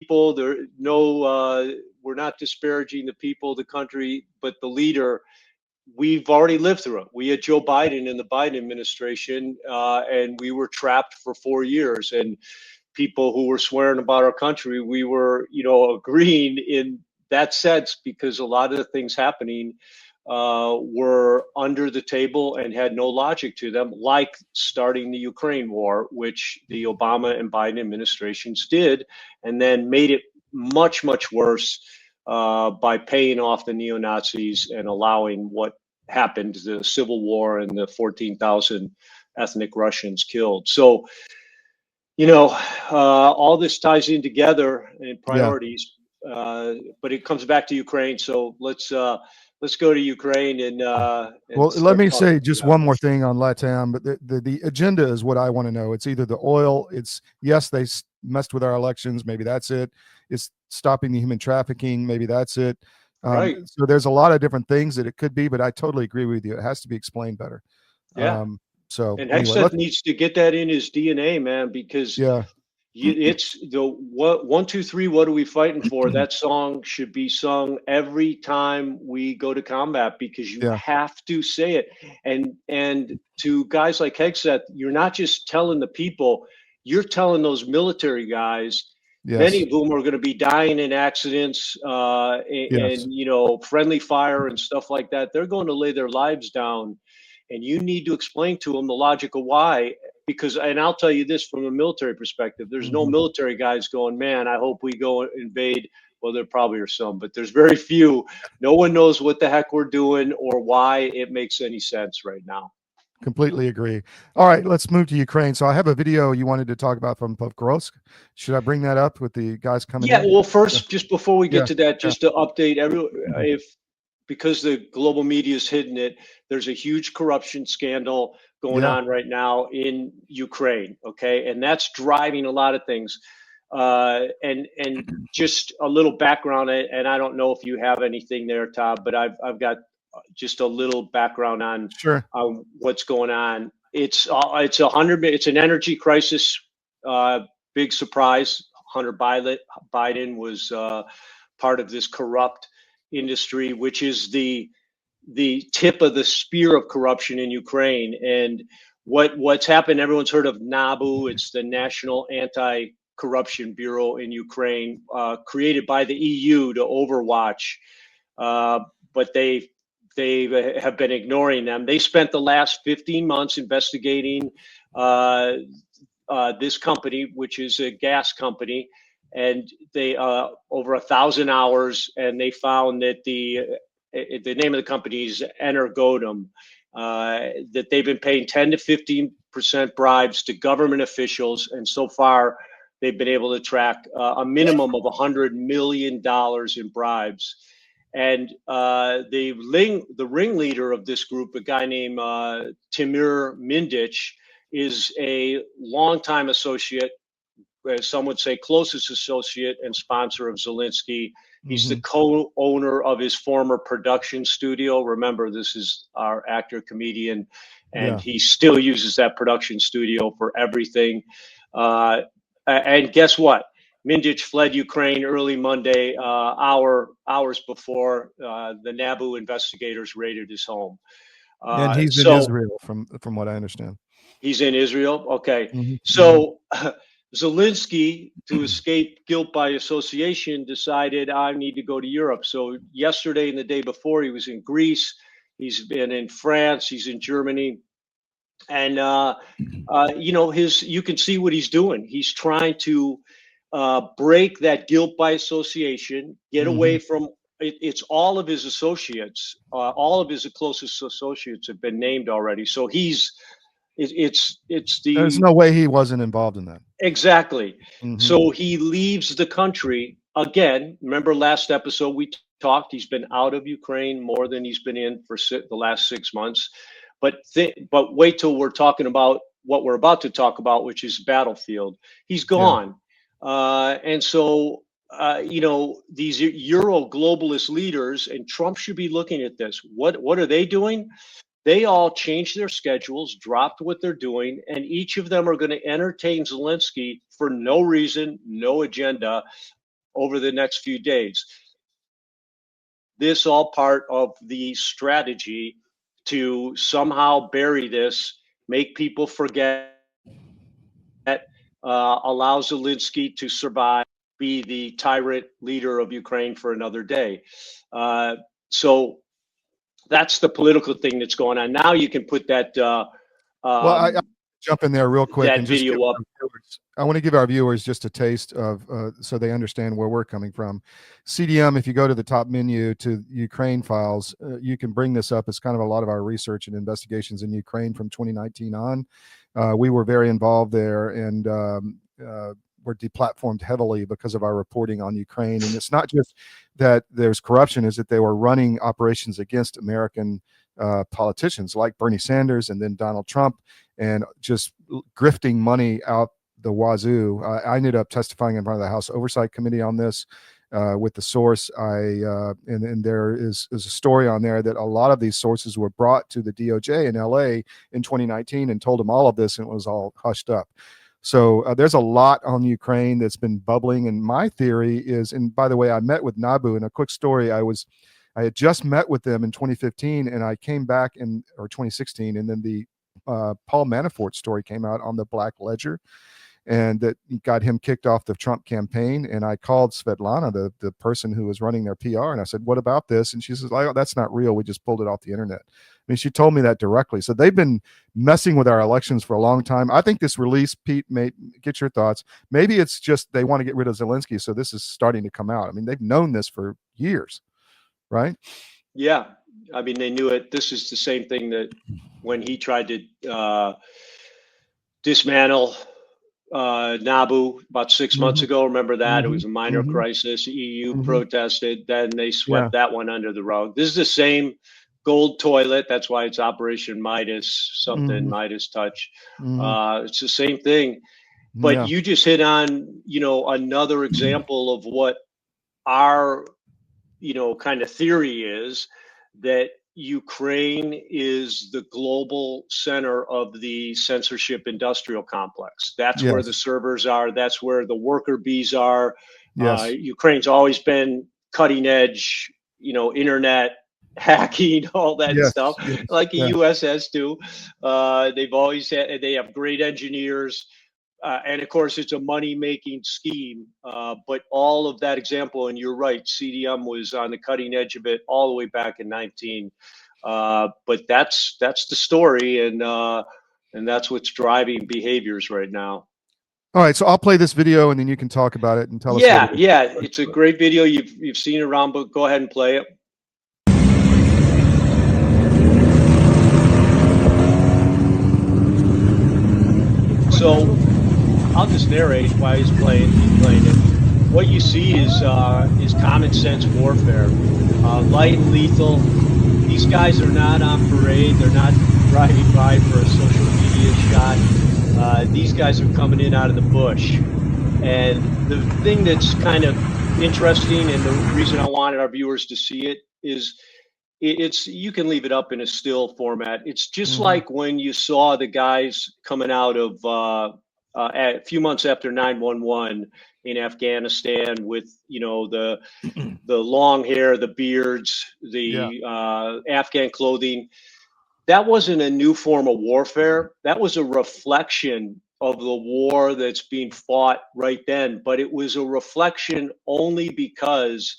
people. We're not disparaging the people of the country, but the leader. We've already lived through it. We had Joe Biden in the Biden administration, and we were trapped for 4 years. And people who were swearing about our country, we were, agreeing in that sense because a lot of the things happening were under the table and had no logic to them, like starting the Ukraine war, which the Obama and Biden administrations did, and then made it much, much worse by paying off the neo-Nazis and allowing what happened, the civil war and the 14,000 ethnic Russians killed. So, all this ties in together in priorities, but it comes back to Ukraine. So let's go to Ukraine and well, let me say just one more thing on LATAM, but the agenda is what I want to know. It's either the oil, it's yes, they messed with our elections, maybe that's it. It's stopping the human trafficking, maybe that's it. Right. So there's a lot of different things that it could be, but I totally agree with you. It has to be explained better. Yeah. So and anyway, Hegseth needs to get that in his DNA, man, because it's the what 1, 2, 3. What are we fighting for? That song should be sung every time we go to combat because you have to say it. And to guys like Hegseth, you're not just telling the people, you're telling those military guys. Yes. Many of whom are going to be dying in accidents and friendly fire and stuff like that. They're going to lay their lives down. And you need to explain to them the logic of why, and I'll tell you this from a military perspective, there's no military guys going, man, I hope we go invade. Well, there probably are some, but there's very few. No one knows what the heck we're doing or why it makes any sense right now. Completely agree. All right, let's move to Ukraine. So I have a video you wanted to talk about from Pokrovsk. Should I bring that up with the guys coming in? Yeah, well, first, just before we get to that, just to update everyone, because the global media is hidden it, there's a huge corruption scandal going on right now in Ukraine. Okay, and that's driving a lot of things. And just a little background, and I don't know if you have anything there, Todd, but I've got just a little background on what's going on. It's an energy crisis. Big surprise. Hunter Biden was part of this corrupt industry, which is the tip of the spear of corruption in Ukraine. And what's happened, everyone's heard of NABU. It's the National Anti-Corruption Bureau in Ukraine, created by the EU to overwatch, but they have been ignoring them. They spent the last 15 months investigating this company, which is a gas company, and they over 1,000 hours, and they found that the name of the company is Energodom, that they've been paying 10 to 15% bribes to government officials, and so far they've been able to track a minimum of $100 million in bribes. And the ringleader of this group, a guy named Timur Mindich, is a longtime associate, some would say closest associate and sponsor of Zelensky. He's the co-owner of his former production studio. Remember, this is our actor, comedian, and he still uses that production studio for everything. And guess what? Mindich fled Ukraine early Monday, hours before the NABU investigators raided his home. And he's in Israel, from what I understand. He's in Israel? Okay. So Zelensky, to escape guilt by association, decided I need to go to Europe. So yesterday and the day before, he was in Greece. He's been in France. He's in Germany. And, you can see what he's doing. He's trying to break that guilt by association, get away from it's all of his associates. All of his closest associates have been named already. So there's no way he wasn't involved in that. Exactly. So he leaves the country again. Remember last episode we talked, he's been out of Ukraine more than he's been in for the last 6 months. But wait till we're talking about what we're about to talk about, which is battlefield. He's gone. And so, these Euro globalist leaders, and Trump should be looking at this. What are they doing? They all changed their schedules, dropped what they're doing, and each of them are going to entertain Zelensky for no reason, no agenda, over the next few days. This all part of the strategy to somehow bury this, make people forget, allow Zelensky to survive, be the tyrant leader of Ukraine for another day. So that's the political thing that's going on. Now you can put that. Well, I jump in there real quick that and just video up. I want to give our viewers just a taste of so they understand where we're coming from. CDM, if you go to the top menu to Ukraine files, you can bring this up as kind of a lot of our research and investigations in Ukraine from 2019 on. We were very involved there, and were deplatformed heavily because of our reporting on Ukraine. And it's not just that there's corruption, is that they were running operations against American politicians like Bernie Sanders and then Donald Trump, and just grifting money out the wazoo. I ended up testifying in front of the House Oversight Committee on this with the source. And there is a story on there that a lot of these sources were brought to the DOJ in LA in 2019 and told them all of this, and it was all hushed up. So there's a lot on Ukraine that's been bubbling. And my theory is, and by the way, I met with NABU. In a quick story, I had just met with them in 2015, and I came back or 2016, and then the Paul Manafort story came out on the Black Ledger, and that got him kicked off the Trump campaign. And I called Svetlana, the person who was running their PR, and I said, "What about this?" And she says, "Oh, that's not real. We just pulled it off the internet." I mean, she told me that directly. So they've been messing with our elections for a long time. I think this release, Pete, get your thoughts. Maybe it's just they want to get rid of Zelensky, so this is starting to come out. I mean, they've known this for years, right? Yeah, I mean, they knew it. This is the same thing that when he tried to dismantle NABU about 6 months ago. Remember that? It was a minor crisis. EU protested. Then they swept that one under the rug. This is the same gold toilet. That's why it's Operation Midas, something Midas touch. It's the same thing. But you just hit on, another example of what our, kind of theory is, that Ukraine is the global center of the censorship industrial complex. That's where the servers are. That's where the worker bees are. Ukraine's always been cutting edge, internet hacking, all that stuff, like the U.S. has too. They have great engineers. And of course, it's a money-making scheme. But all of that example, and you're right, CDM was on the cutting edge of it all the way back in 19. But that's the story, and that's what's driving behaviors right now. All right, so I'll play this video, and then you can talk about it and tell us. Yeah, it's a great video. You've seen it around, but go ahead and play it. So I'll just narrate while he's playing it. What you see is common sense warfare, light and lethal. These guys are not on parade. They're not driving by for a social media shot. These guys are coming in out of the bush. And the thing that's kind of interesting, and the reason I wanted our viewers to see it, is you can leave it up in a still format. It's just like when you saw the guys coming out of a few months after 9/11 in Afghanistan with the long hair, the beards, the Afghan clothing. That wasn't a new form of warfare. That was a reflection of the war that's being fought right then. But it was a reflection only because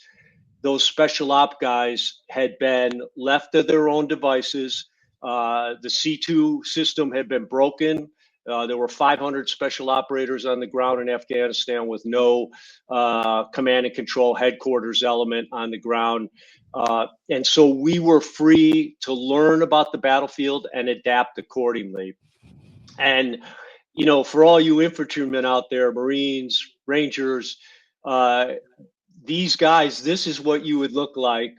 those special op guys had been left to their own devices. The C2 system had been broken. There were 500 special operators on the ground in Afghanistan with no command and control headquarters element on the ground. And so we were free to learn about the battlefield and adapt accordingly. And, for all you infantrymen out there, Marines, Rangers, these guys, this is what you would look like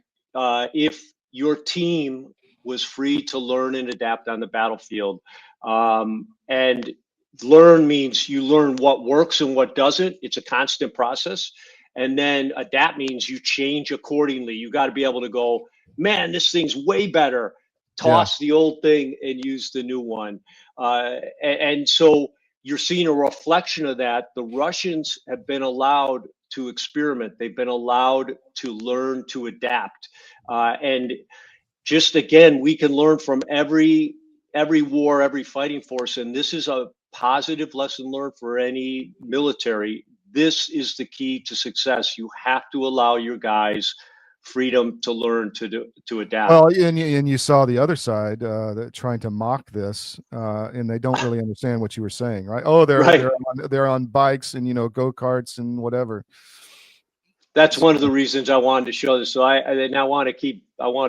if your team was free to learn and adapt on the battlefield. And learn means you learn what works and what doesn't. It's a constant process. And then adapt means you change accordingly. You got to be able to go, man, this thing's way better. Toss the old thing and use the new one. And so you're seeing a reflection of that. The Russians have been allowed to experiment. They've been allowed to learn to adapt. And just again, we can learn from every war, every fighting force. And this is a positive lesson learned for any military. This is the key to success. You have to allow your guys freedom to learn to adapt. Well, and you saw the other side that trying to mock this, and they don't really understand what you were saying, right? Oh, they're on bikes and go-karts and whatever. That's one of the reasons I wanted to show this. So I want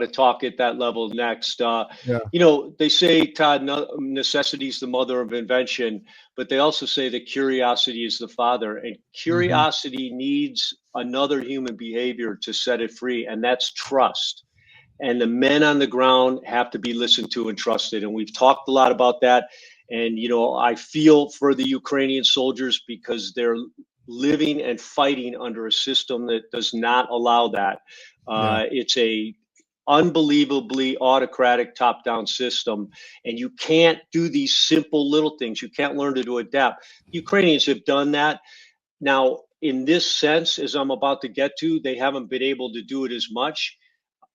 to talk at that level next. They say, Todd, necessity is the mother of invention, but they also say that curiosity is the father, and curiosity needs another human behavior to set it free, and that's trust. And the men on the ground have to be listened to and trusted. And we've talked a lot about that. And, I feel for the Ukrainian soldiers because they're living and fighting under a system that does not allow that. It's a unbelievably autocratic top-down system, and you can't do these simple little things. You can't learn to adapt. Ukrainians have done that. Now, in this sense, as I'm about to get to, they haven't been able to do it as much.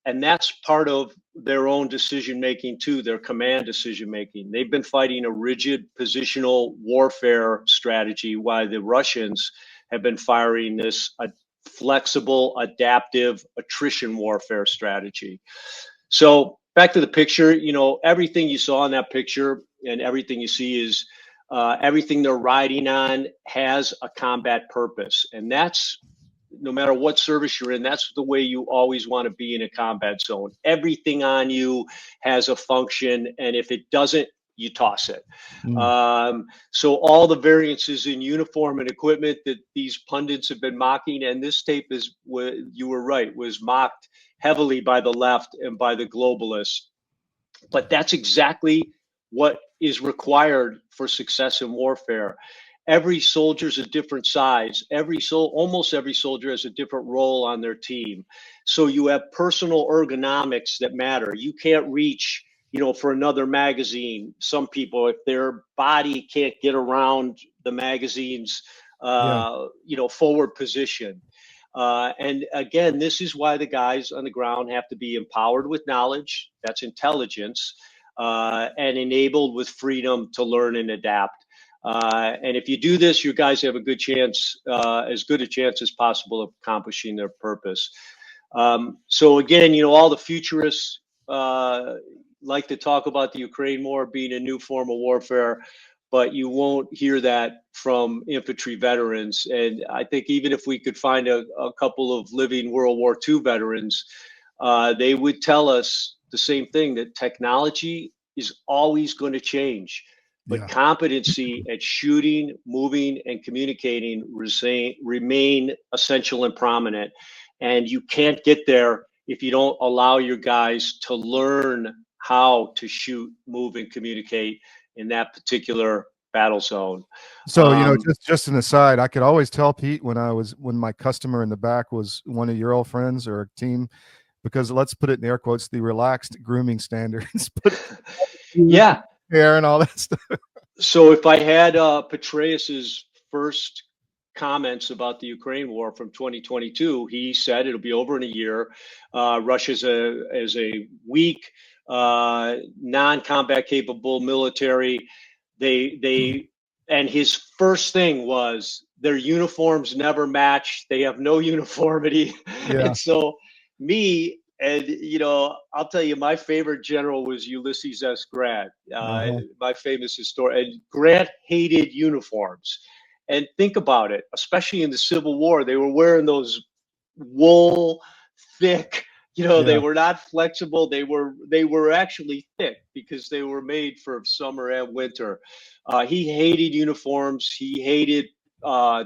And that's part of their own decision-making too, their command decision-making. They've been fighting a rigid positional warfare strategy while the Russians have been firing this flexible, adaptive attrition warfare strategy. So back to the picture, everything you saw in that picture and everything you see is everything they're riding on has a combat purpose. And that's, no matter what service you're in, that's the way you always want to be in a combat zone. Everything on you has a function, and if it doesn't, you toss it. So all the variances in uniform and equipment that these pundits have been mocking, and this tape is, you were right, was mocked heavily by the left and by the globalists. But that's exactly what is required for success in warfare. Every soldier's a different size. Almost every soldier has a different role on their team. So you have personal ergonomics that matter. You can't reach, for another magazine. Some people, if their body can't get around the magazine's, forward position. And again, this is why the guys on the ground have to be empowered with knowledge, that's intelligence, and enabled with freedom to learn and adapt. And if you do this, your guys have a good chance, as good a chance as possible of accomplishing their purpose. So again, all the futurists like to talk about the Ukraine war being a new form of warfare, but you won't hear that from infantry veterans. And I think even if we could find a couple of living World War II veterans, they would tell us the same thing, that technology is always going to change. But competency at shooting, moving, and communicating remain essential and prominent. And you can't get there if you don't allow your guys to learn how to shoot, move, and communicate in that particular battle zone. So, just an aside, I could always tell, Pete, when my customer in the back was one of your old friends or a team, because let's put it in air quotes, the relaxed grooming standards. Hair and all that stuff. So if I had Petraeus's first comments about the Ukraine war from 2022, he said it'll be over in a year. Russia's a weak, non-combat capable military. And his first thing was their uniforms never match. They have no uniformity. And so I'll tell you, my favorite general was Ulysses S. Grant, my famous historian. And Grant hated uniforms. And think about it, especially in the Civil War, they were wearing those wool, thick, they were not flexible. They were actually thick because they were made for summer and winter. He hated uniforms. He hated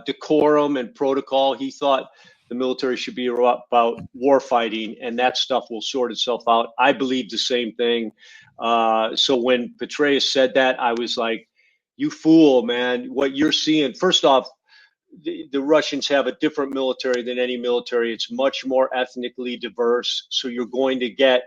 decorum and protocol. He thought the military should be about war fighting, and that stuff will sort itself out. I believe the same thing. So when Petraeus said that, I was like, you fool, man. What you're seeing, first off, the Russians have a different military than any military. It's much more ethnically diverse. So you're going to get,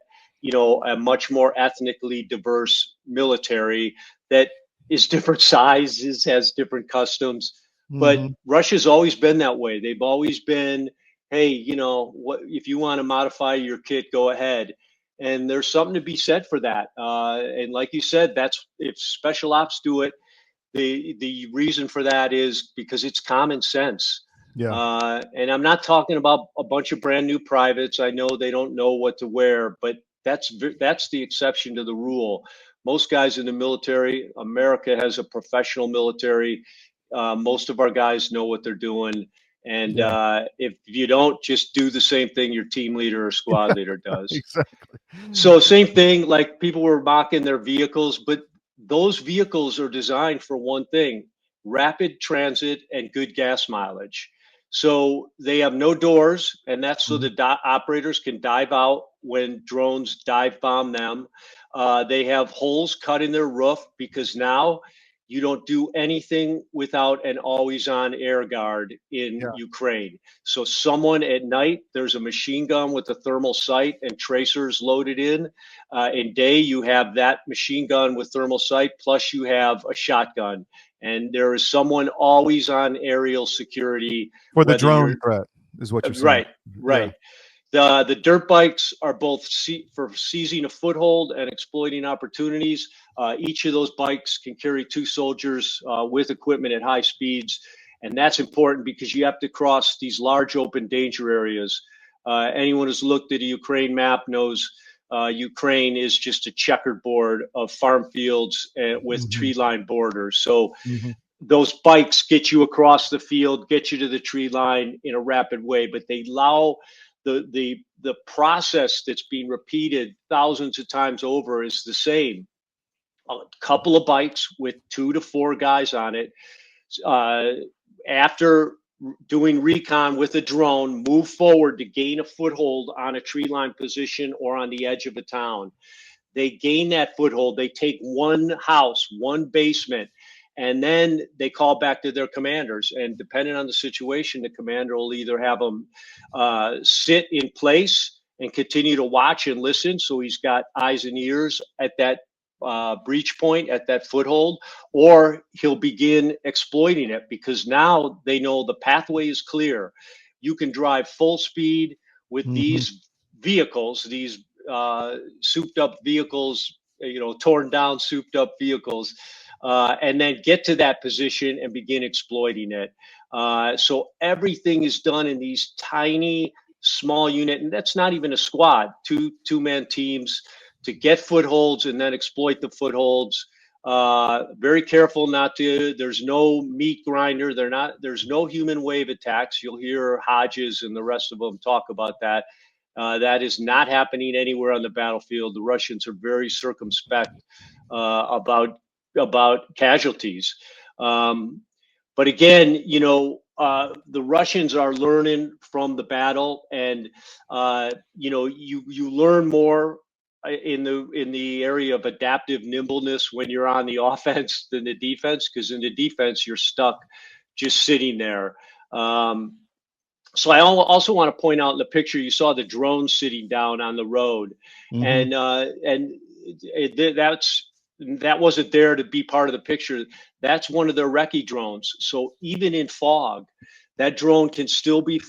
a much more ethnically diverse military that is different sizes, has different customs. But Mhm. Russia's always been that way. They've always been, hey, you know, what if you want to modify your kit, go ahead. And there's something to be said for that. And like you said, that's if special ops do it, the reason for that is because it's common sense. Yeah. And I'm not talking about a bunch of brand new privates. I know they don't know what to wear, but that's the exception to the rule. Most guys in the military, America has a professional military. Most of our guys know what they're doing. And Yeah. if you don't, just do the same thing your team leader or squad leader does. Exactly. So same thing, like people were mocking their vehicles, but those vehicles are designed for one thing: rapid transit and good gas mileage. So they have no doors, and that's so Mhm. the operators can dive out when drones dive bomb them. They have holes cut in their roof because now you don't do anything without an always on air guard in Yeah. Ukraine. So someone at night, there's a machine gun with a thermal sight and tracers loaded in. In day, you have that machine gun with thermal sight, plus you have a shotgun. And there is someone always on aerial security, For the whether drone you're threat is what you're saying. right, Yeah. right. The dirt bikes are both for seizing a foothold and exploiting opportunities. Each of those bikes can carry two soldiers with equipment at high speeds, and that's important because you have to cross these large open danger areas. Anyone who's looked at a Ukraine map knows Ukraine is just a checkerboard of farm fields with Mhm. tree-lined borders. So Mhm. those bikes get you across the field, get you to the tree line in a rapid way, but they allow the process that's being repeated thousands of times over is the same. A couple of bikes with 2 to 4 guys on it. Uh, After doing recon with a drone, move forward to gain a foothold on a tree line position or on the edge of a town. They gain that foothold. They take one house, one basement, and then they call back to their commanders. And depending on the situation, the commander will either have them sit in place and continue to watch and listen. So he's got eyes and ears at that breach point, at that foothold, or he'll begin exploiting it because now they know the pathway is clear. You can drive full speed with Mhm. these vehicles, these souped up vehicles, torn down, souped up vehicles, and then get to that position and begin exploiting it. So everything is done in these tiny, small unit, and that's not even a squad, two-man teams to get footholds and then exploit the footholds. Very careful not to. There's no meat grinder. There's no human wave attacks. You'll hear Hodges and the rest of them talk about that. That is not happening anywhere on the battlefield. The Russians are very circumspect about casualties. But again, the Russians are learning from the battle, and you learn more in the area of adaptive nimbleness when you're on the offense than the defense, because in the defense you're stuck just sitting there. So I also want to point out in the picture you saw the drone sitting down on the road, Mhm. and that wasn't there to be part of the picture. That's one of their recce drones. So even in fog, that drone can still be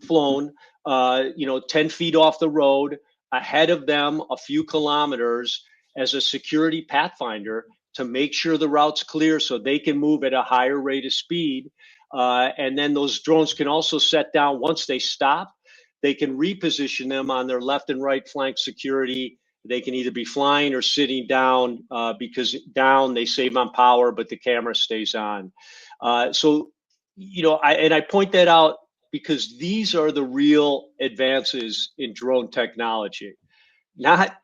flown. 10 feet off the road, ahead of them a few kilometers as a security pathfinder to make sure the route's clear so they can move at a higher rate of speed. And then those drones can also set down once they stop. They can reposition them on their left and right flank security. They can either be flying or sitting down because down they save on power, but the camera stays on. I point that out because these are the real advances in drone technology. Not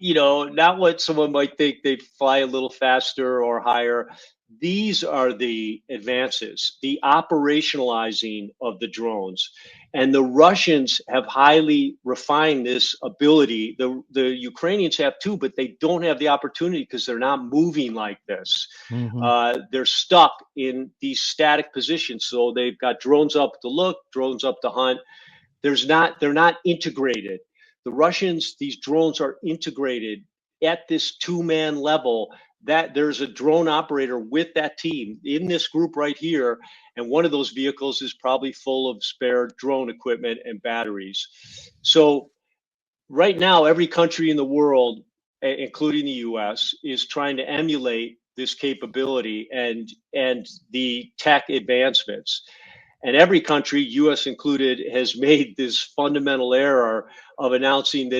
what someone might think they'd fly a little faster or higher. These are the advances, the operationalizing of the drones. And the Russians have highly refined this ability. The Ukrainians have too, but they don't have the opportunity because they're not moving like this. Mhm. They're stuck in these static positions. So they've got drones up to look, drones up to hunt. They're not integrated. The Russians, these drones are integrated at this two-man level. that there's a drone operator with that team in this group right here. And one of those vehicles is probably full of spare drone equipment and batteries. So right now, every country in the world, including the US, is trying to emulate this capability and the tech advancements. And every country, US included, has made this fundamental error of announcing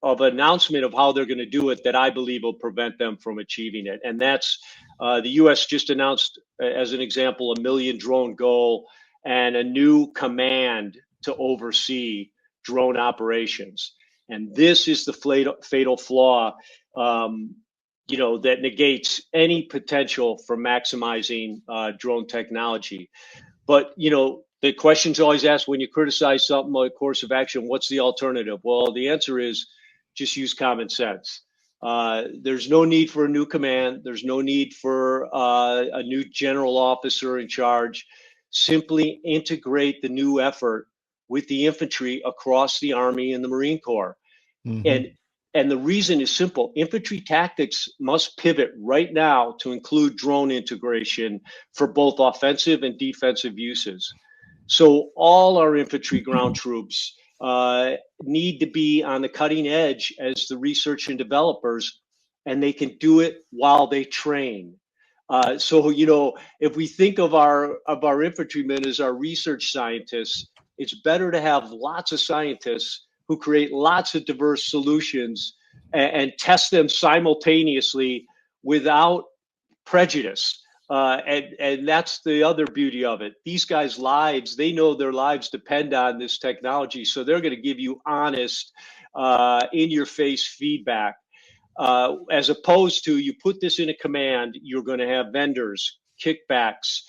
announcement of how they're going to do it that I believe will prevent them from achieving it. And that's the US just announced, as an example, 1 million drone goal and a new command to oversee drone operations. And this is the fatal flaw, that negates any potential for maximizing drone technology. But, the question's always asked when you criticize something like course of action, what's the alternative? Well, the answer is just use common sense. There's no need for a new command. There's no need for a new general officer in charge. Simply integrate the new effort with the infantry across the Army and the Marine Corps. Mm-hmm. And the reason is simple. Infantry tactics must pivot right now to include drone integration for both offensive and defensive uses. So all our infantry ground troops need to be on the cutting edge as the research and developers, and they can do it while they train. So if we think of our infantrymen as our research scientists, it's better to have lots of scientists who create lots of diverse solutions and test them simultaneously without prejudice. And that's the other beauty of it. These guys' lives, they know their lives depend on this technology. So they're going to give you honest, in-your-face feedback. As opposed to you put this in a command, you're going to have vendors, kickbacks,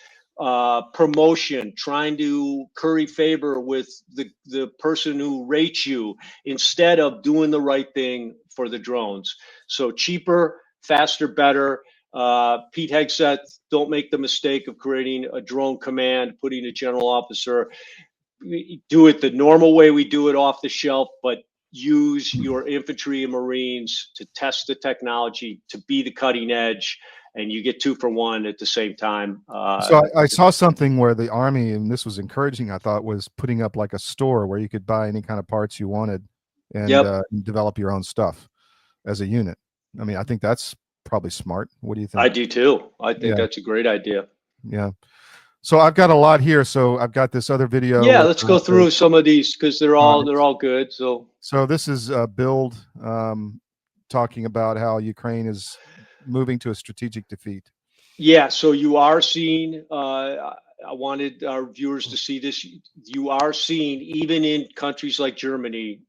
promotion, trying to curry favor with the person who rates you instead of doing the right thing for the drones. So cheaper, faster, better. Pete Hegseth, don't make the mistake of creating a drone command, putting a general officer. Do it the normal way we do it, off the shelf, but use your infantry and Marines to test the technology, to be the cutting edge, and you get 2 for 1 at the same time. So I saw something where the Army, and this was encouraging, I thought, was putting up like a store where you could buy any kind of parts you wanted and develop your own stuff as a unit. I mean, I think that's probably smart. What do you think? I do too. I think that's a great idea. Yeah. So I've got a lot here. So I've got this other video. Yeah, let's go through some of these because they're all good. So this is Build talking about how Ukraine is moving to a strategic defeat. Yeah, so you are seeing, I wanted our viewers to see this. You are seeing, even in countries like Germany,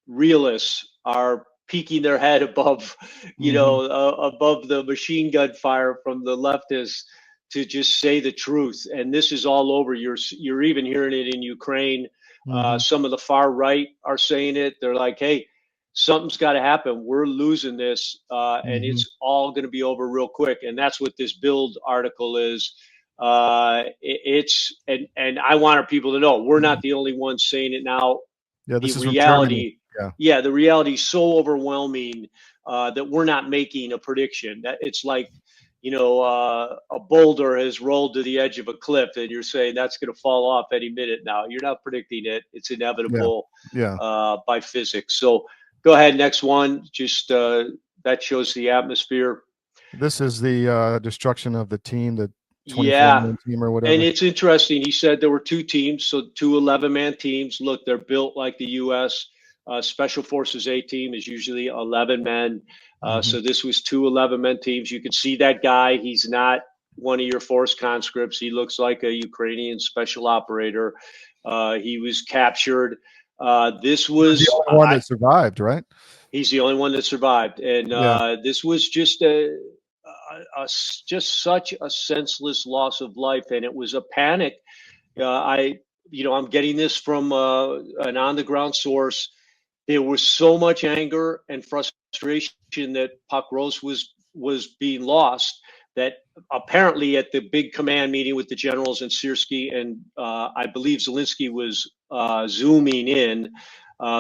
realists are peeking their head above, above the machine gun fire from the leftists to just say the truth. And this is all over. You're even hearing it in Ukraine. Some of the far right are saying it. They're like, hey, something's got to happen. We're losing this, and it's all going to be over real quick. And that's what this Build article is. It's and I want our people to know we're not the only ones saying it now. Yeah, this is reality. Yeah, the reality is so overwhelming that we're not making a prediction. That it's like, a boulder has rolled to the edge of a cliff, and you're saying that's going to fall off any minute now. You're not predicting it; it's inevitable by physics. So. Go ahead, next one. Just that shows the atmosphere. This is the destruction of the team, the 24-man team or whatever. And it's interesting. He said there were 2 teams, so 2 11-man teams. Look, they're built like the U.S. Special Forces A team is usually 11 men. So this was 2 11-man teams. You can see that guy. He's not one of your force conscripts. He looks like a Ukrainian special operator. He was captured. This was the only one that survived, right? He's the only one that survived, and this was just just such a senseless loss of life, and it was a panic. I'm getting this from an on-the-ground source. There was so much anger and frustration that Pokrovsk was being lost that apparently at the big command meeting with the generals and Syrskyi and I believe Zelensky was zooming in,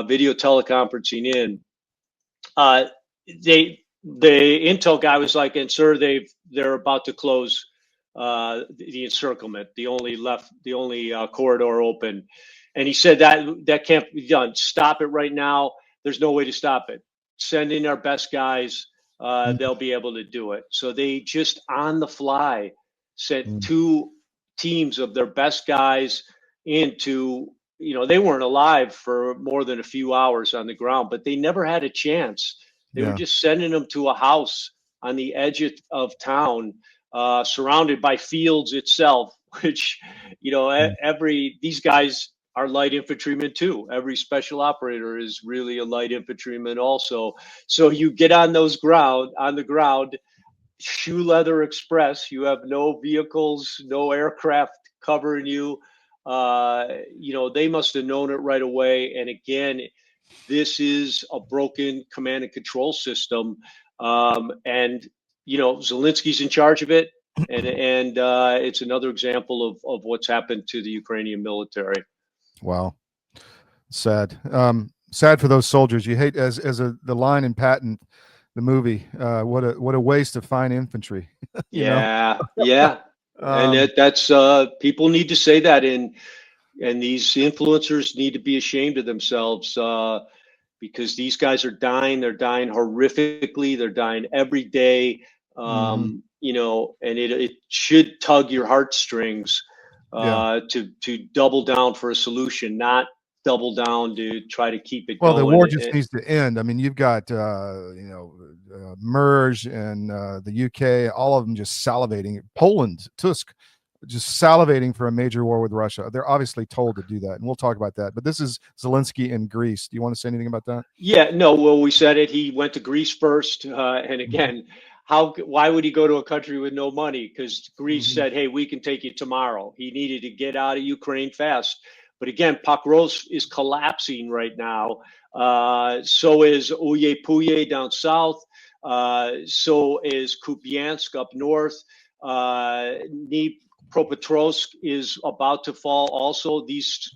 video teleconferencing in. the intel guy was like, and sir, they're about to close the encirclement, the only corridor open. And he said that can't be done. Stop it right now. There's no way to stop it. Send in our best guys. They'll be able to do it. So they just on the fly sent Mm. two teams of their best guys into, they weren't alive for more than a few hours on the ground, but they never had a chance. They were Yeah. just sending them to a house on the edge of town, surrounded by fields itself, which, Mm. these guys are light infantrymen too. Every special operator is really a light infantryman also. So you get on the ground, shoe leather express. You have no vehicles, no aircraft covering you. They must have known it right away. And again, this is a broken command and control system. And Zelensky's in charge of it. And it's another example of what's happened to the Ukrainian military. Wow. Sad. Sad for those soldiers. You hate the line in Patton, the movie. What a waste of fine infantry. Yeah. And that's people need to say that, and these influencers need to be ashamed of themselves, because these guys are dying. They're dying horrifically. They're dying every day. And it should tug your heartstrings to double down for a solution, not double down to try to keep it Well, going. the war just needs to end. I mean, you've got MERS and the UK, all of them just salivating. Poland, Tusk, just salivating for a major war with Russia. They're obviously told to do that, and we'll talk about that. But this is Zelensky in Greece. Do you want to say anything about that? Yeah, no. Well, we said it. He went to Greece first, and again, why would he go to a country with no money? Because Greece said, "Hey, we can take you tomorrow." He needed to get out of Ukraine fast. But again, Pakros is collapsing right now. So is Uyepuye down south. So is Kupiansk up north. Dnipropetrovsk is about to fall. Also, these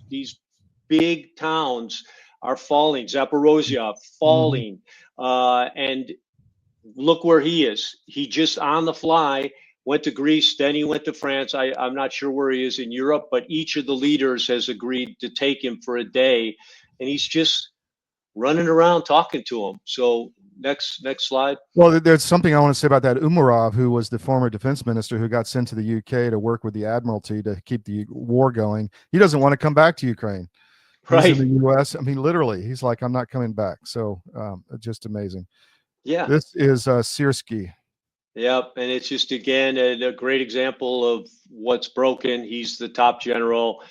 big towns are falling. Zaporozhye falling. And look where he is. He just on the fly went to Greece, then he went to France. I'm not sure where he is in Europe, but each of the leaders has agreed to take him for a day, and he's just running around talking to him. So next slide. Well, there's something I want to say about that. Umarov, who was the former defense minister who got sent to the UK to work with the Admiralty to keep the war going, he doesn't want to come back to Ukraine. Right. He's in the US. I mean, literally, he's like, I'm not coming back. So just amazing. Yeah. This is Syrskyi. Yep. And it's just, again, a great example of what's broken. He's the top general.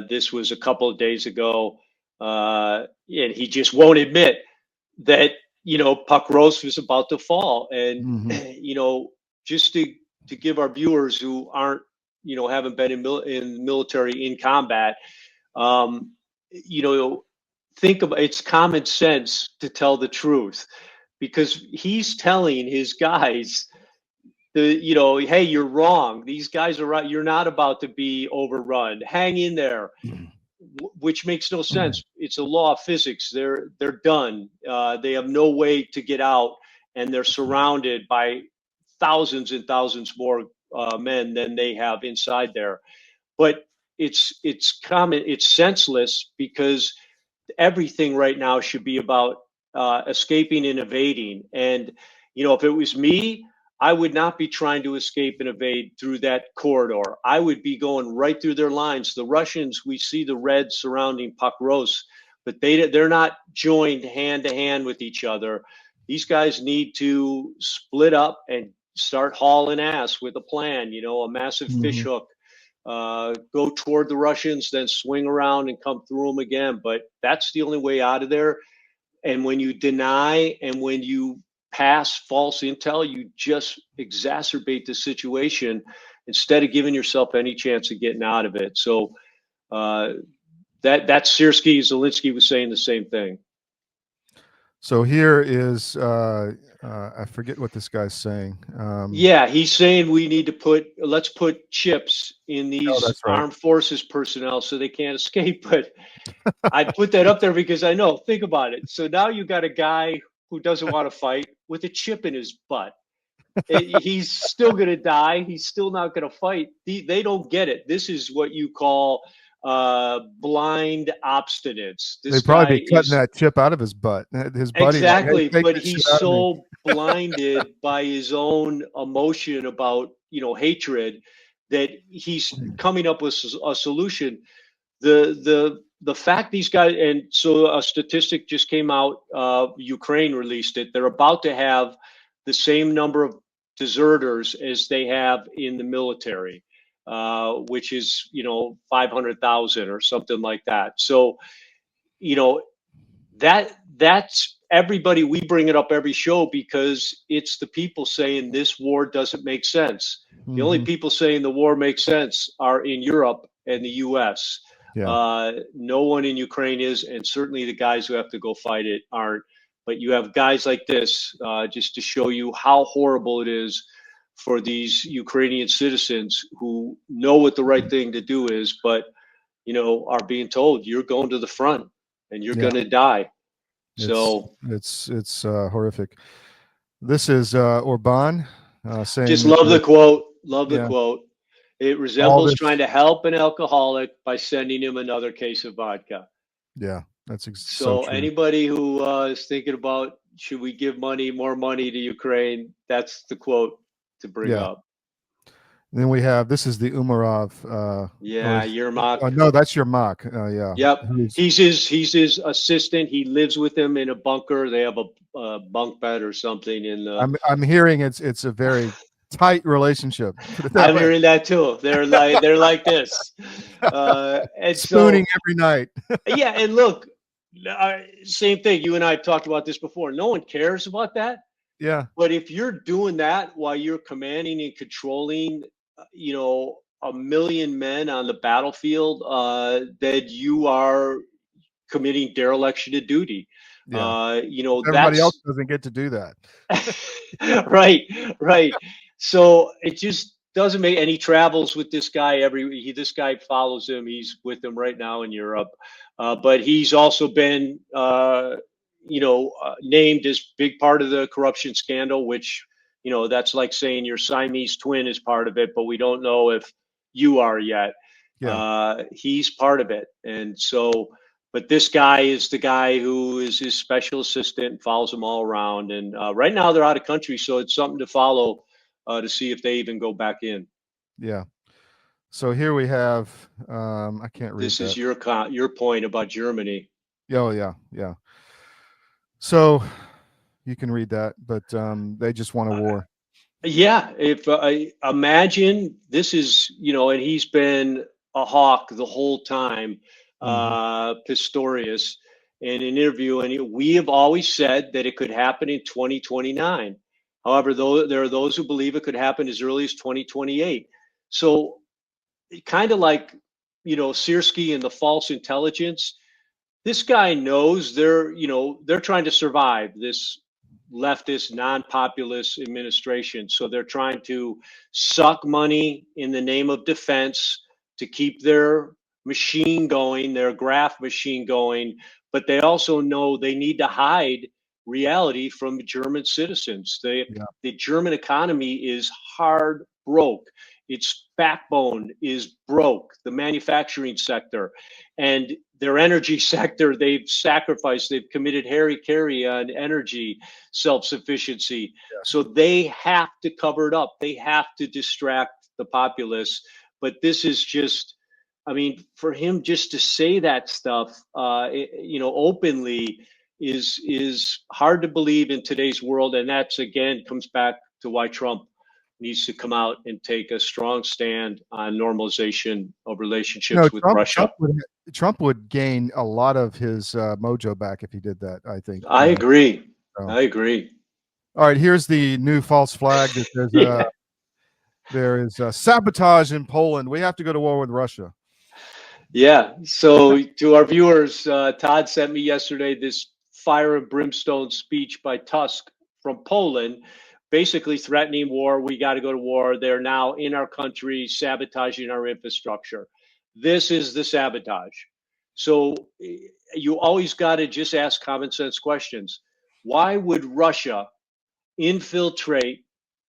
This was a couple of days ago. And he just won't admit that, Pakros was about to fall. And, just to give our viewers who aren't, haven't been in military in combat, think about, it's common sense to tell the truth, because he's telling his guys, hey, you're wrong. These guys are right. You're not about to be overrun. Hang in there, which makes no sense. It's a law of physics. They're done. They have no way to get out, and they're surrounded by thousands and thousands more men than they have inside there. But it's senseless, because everything right now should be about escaping and evading. And, if it was me, I would not be trying to escape and evade through that corridor. I would be going right through their lines. The Russians, we see the red surrounding Pakros, but they're not joined hand to hand with each other. These guys need to split up and start hauling ass with a plan, a massive fish hook. Go toward the Russians, then swing around and come through them again. But that's the only way out of there. And when you deny and when you pass false intel, you just exacerbate the situation instead of giving yourself any chance of getting out of it. So that's Syrskyi. Zelensky was saying the same thing. So here is I forget what this guy's saying. Yeah, he's saying we need to let's put chips in these armed forces personnel so they can't escape. But I put that up there because I know, think about it. So now you got a guy who doesn't want to fight with a chip in his butt. He's still going to die. He's still not going to fight. They don't get it. This is what you call blind obstinance. They'd This probably guy be cutting is that chip out of his butt. His buddy, exactly, like, hey, take but this he's shit out of me. so blinded by his own emotion about hatred that he's coming up with a solution. The fact these guys, and so a statistic just came out, Ukraine released it, they're about to have the same number of deserters as they have in the military, which is 500,000 or something like that. So that's everybody. We bring it up every show because it's the people saying this war doesn't make sense. The only people saying the war makes sense are in Europe and the U.S. Yeah. No one in Ukraine is, and certainly the guys who have to go fight it aren't. But you have guys like this just to show you how horrible it is for these Ukrainian citizens who know what the right thing to do is, but are being told you're going to the front and you're going to die. So it's horrific. This is Orban saying, just love the quote. Love the Yeah. quote. It resembles trying to help an alcoholic by sending him another case of vodka. Yeah, that's So true. anybody who is thinking about should we give more money to Ukraine, that's the quote to bring up. Then we have, this is the Umarov. Yermak. No, that's Yermak. Yeah. Yep. He's his assistant. He lives with him in a bunker. They have a bunk bed or something. In the. I'm hearing it's a very tight relationship. I'm hearing that too. They're like this, and spooning every night. Yeah, and look, same thing. You and I have talked about this before. No one cares about that. Yeah. But if you're doing that while you're commanding and controlling, 1 million men on the battlefield, that you are committing dereliction of duty. Yeah. Everybody else doesn't get to do that. Right. So it just doesn't make any travels with this guy. This guy follows him. He's with him right now in Europe, but he's also been, named as big part of the corruption scandal, which, that's like saying your Siamese twin is part of it, but we don't know if you are yet. Yeah. He's part of it. And so, but this guy is the guy who is his special assistant and follows him all around. And right now they're out of country. So it's something to follow to see if they even go back in. Yeah. So here we have, I can't read this. Is your point about Germany. Oh, yeah. So you can read that, but they just want a war. Yeah. If I imagine this is, and he's been a hawk the whole time, Pistorius, in an interview, and we have always said that it could happen in 2029. However, though, there are those who believe it could happen as early as 2028. So kind of like, Sierski and the false intelligence, this guy knows they're trying to survive this leftist, non-populist administration. So they're trying to suck money in the name of defense to keep their machine going, their graft machine going. But they also know they need to hide reality from German citizens. The German economy is hard broke. Its backbone is broke, the manufacturing sector. And their energy sector, they've sacrificed, they've committed hara-kiri on energy self-sufficiency. So they have to cover it up. They have to distract the populace. But this is just, for him just to say that stuff, openly is hard to believe in today's world. And that's, again, comes back to why Trump needs to come out and take a strong stand on normalization of relationships with Russia. Trump would gain a lot of his mojo back if he did that, I think. I agree. I agree. All right, here's the new false flag that there is sabotage in Poland. We have to go to war with Russia. Yeah. So to our viewers, Todd sent me yesterday this fire and brimstone speech by Tusk from Poland, basically threatening war. We got to go to war. They're now in our country, sabotaging our infrastructure. This is the sabotage. So you always got to just ask common sense questions. why would Russia infiltrate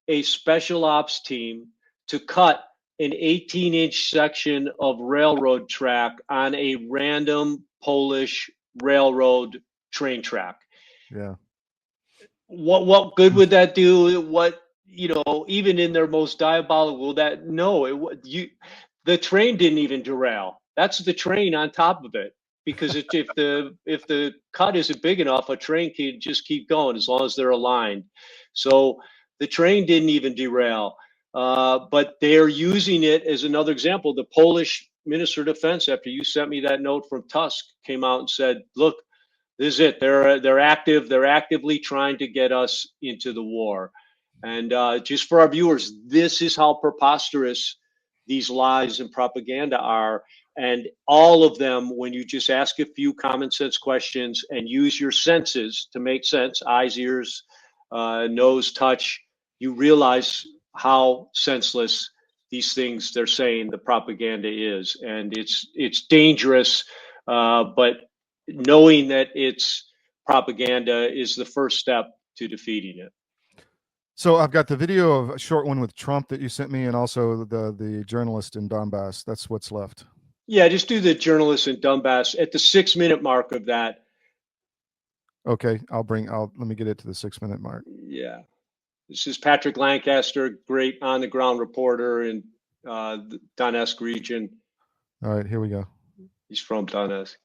a special ops team to cut an 18-inch section of railroad track on a random Polish railroad train track? Yeah. What good would that do? What, even in their most diabolical, that no, the train didn't even derail. That's the train on top of it. Because if the cut isn't big enough, a train can just keep going as long as they're aligned. So the train didn't even derail, but they're using it as another example. The Polish Minister of Defense, after you sent me that note from Tusk, came out and said, "Look, this is it. They're active. They're actively trying to get us into the war." And just for our viewers, this is how preposterous these lies and propaganda are. And all of them, when you just ask a few common sense questions and use your senses to make sense, eyes, ears, nose, touch, you realize how senseless these things they're saying the propaganda is. And it's dangerous, but knowing that it's propaganda is the first step to defeating it. So I've got the video of a short one with Trump that you sent me, and also the journalist in Donbass. That's what's left. Yeah, just do the journalist in Donbass at the 6-minute mark of that. Okay, let me get it to the 6-minute mark. Yeah. This is Patrick Lancaster, great on the ground reporter in the Donetsk region. All right, here we go. He's from Donetsk.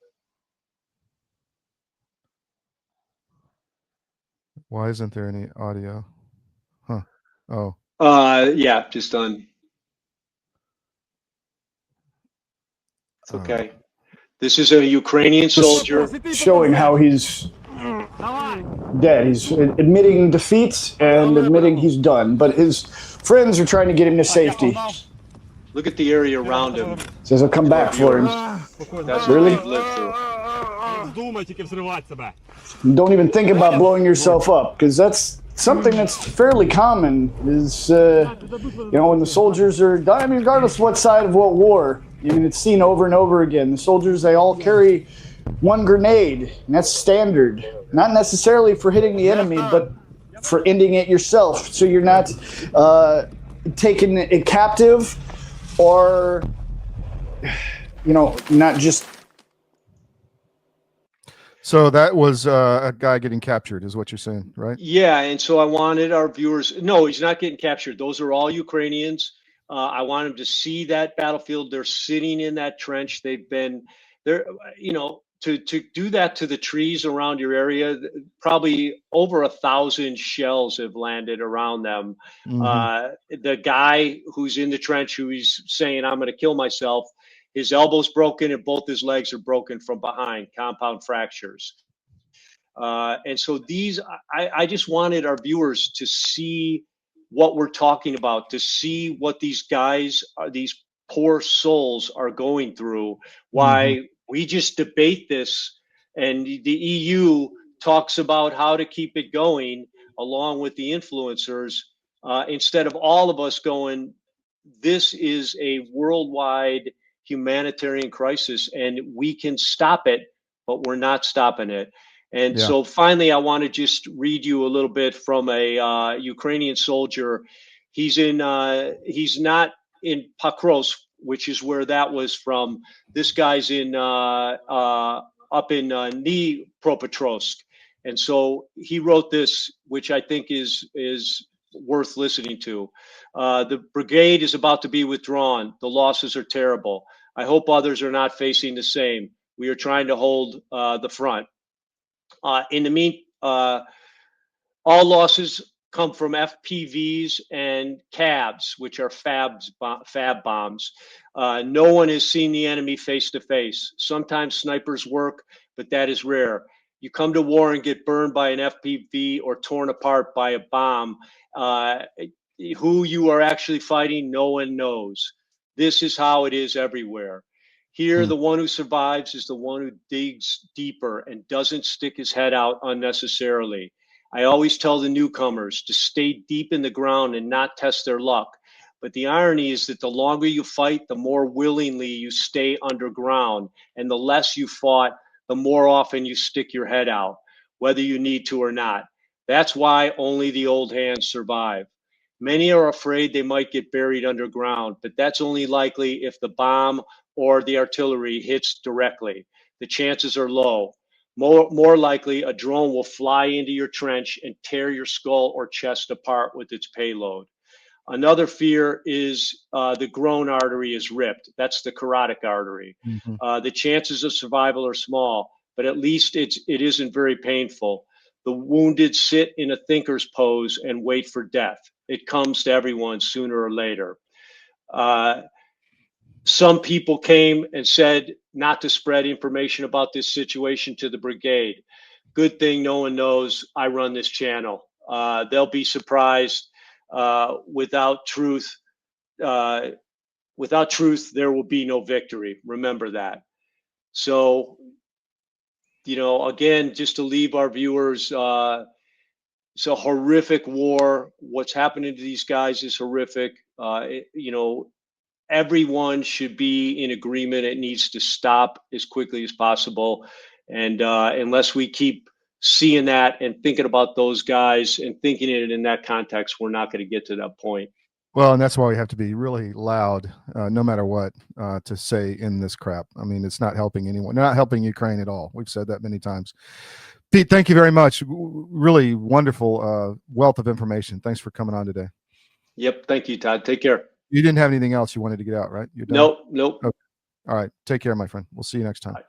Why isn't there any audio? Huh. Oh. Yeah, just done. It's okay. This is a Ukrainian soldier showing how he's dead. He's admitting defeat and admitting he's done, but his friends are trying to get him to safety. Look at the area around him. Says he'll come back for him. That's really? what we've lived through. Don't even think about blowing yourself up, because that's something that's fairly common. Is when the soldiers are dying, I mean, regardless of what side of what war, I mean, it's seen over and over again. The soldiers, they all carry one grenade, and that's standard. Not necessarily for hitting the enemy, but for ending it yourself, so you're not taken it captive, or not just. So that was a guy getting captured, is what you're saying, right? Yeah, and so I wanted our viewers. No, he's not getting captured. Those are all Ukrainians. I want them to see that battlefield. They're sitting in that trench. They've been there. To do that to the trees around your area, probably over 1,000 shells have landed around them. Mm-hmm. The guy who's in the trench, who he's saying, "I'm going to kill myself," his elbow's broken and both his legs are broken from behind, compound fractures. And so I just wanted our viewers to see what we're talking about, to see what these guys, these poor souls are going through, why we just debate this, and the EU talks about how to keep it going along with the influencers, instead of all of us going, this is a worldwide humanitarian crisis and we can stop it, but we're not stopping it. And so finally, I want to just read you a little bit from a Ukrainian soldier. He's not in Pakrovsk, which is where that was from. This guy's in up in Dnipropetrovsk. And so he wrote this, which I think is worth listening to. The brigade is about to be withdrawn. The losses are terrible. I hope others are not facing the same. We are trying to hold the front. In the meantime, all losses come from FPVs and CABs, which are fab bombs. No one has seen the enemy face to face. Sometimes snipers work, but that is rare. You come to war and get burned by an FPV or torn apart by a bomb. Who you are actually fighting, no one knows. This is how it is everywhere. Here, the one who survives is the one who digs deeper and doesn't stick his head out unnecessarily. I always tell the newcomers to stay deep in the ground and not test their luck. But the irony is that the longer you fight, the more willingly you stay underground. And the less you fought, the more often you stick your head out. whether you need to or not. That's why only the old hands survive. Many are afraid they might get buried underground, but that's only likely if the bomb or the artillery hits directly. The chances are low. More likely, a drone will fly into your trench and tear your skull or chest apart with its payload. Another fear is the groin artery is ripped. That's the carotid artery. The chances of survival are small, but at least it isn't very painful. The wounded sit in a thinker's pose and wait for death. It comes to everyone sooner or later. Some people came and said not to spread information about this situation to the brigade. Good thing no one knows I run this channel. They'll be surprised. Without truth, there will be no victory. Remember that. So, again, just to leave our viewers, it's a horrific war. What's happening to these guys is horrific. Everyone should be in agreement. It needs to stop as quickly as possible. And unless we keep seeing that and thinking about those guys and thinking it in that context, we're not going to get to that point. Well, and that's why we have to be really loud, no matter what, to say in this crap. I mean, it's not helping anyone. They're not helping Ukraine at all. We've said that many times. Pete, thank you very much. Really wonderful wealth of information. Thanks for coming on today. Yep. Thank you, Todd. Take care. You didn't have anything else you wanted to get out, right? You're done? Nope. Okay. All right. Take care, my friend. We'll see you next time. Bye.